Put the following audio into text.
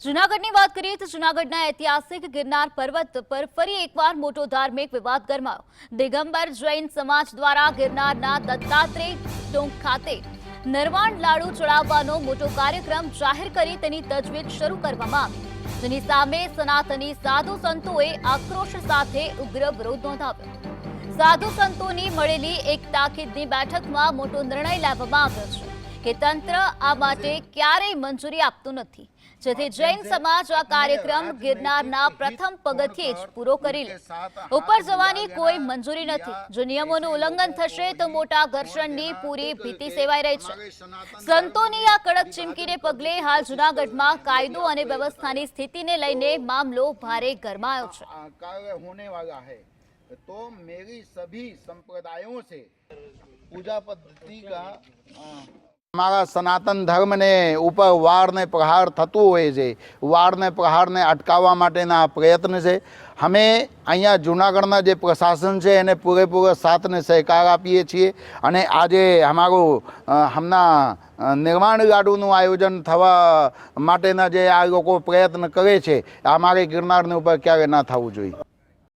જૂનાગઢની વાત કરીએ તો જૂનાગઢના ઐતિહાસિક ગિરનાર પર્વત પર ફરી એકવાર મોટો ધાર્મિક વિવાદ ગરમાયો। દિગંબર જૈન સમાજ દ્વારા ગિરનારના દત્તાત્રેય ટોંક ખાતે નરવાણ લાડુ ચડાવવાનો મોટો કાર્યક્રમ જાહેર કરી તેની તજવીજ શરૂ કરવામાં આવી, જેની સામે સનાતની સાધુ સંતોએ આક્રોશ સાથે ઉગ્ર વિરોધ નોંધાવ્યો। સાધુ સંતોની મળેલી એક તાકીદની બેઠકમાં મોટો નિર્ણય લેવામાં આવ્યો છે કે તંત્ર આ માટે ક્યારેય મંજૂરી આપતું નથી, જેથી જૈન સમાજ આ કાર્યક્રમ ગિરનારના પ્રથમ પગથિયે જ પૂરો કરી લે। ઉપર જવાની કોઈ મંજૂરી નથી। જો નિયમોનું ઉલ્લંઘન થશે તો મોટા ઘર્ષણની પૂરી ભીતિ સેવાઈ રહી છે। સંતોની આ કડક ચીમકીને પગલે હાલ જૂનાગઢમાં કાયદો અને વ્યવસ્થાની સ્થિતિને લઈને મામલો ભારે ગરમાયો છે। तो मेरी सभी संप्रदायों से पूजा पद्धति का हमारा सनातन धर्म ने ऊपर वार ने प्रहार थतुं होय छे, वार ने प्रहार ने अटकाववा माटेना प्रयत्न छे। हमें अहींया जूनागढ़ना जे प्रशासन छे एने पूरेपूरो साथ ने सहकार आपीए छीए अने आजे हमारो हमना निर्माण लाडूनुं आयोजन थवा माटेना जे आ लोको प्रयत्न करे छे, अमारे गिरनारनी उपर क्यारे न थवुं जोईए।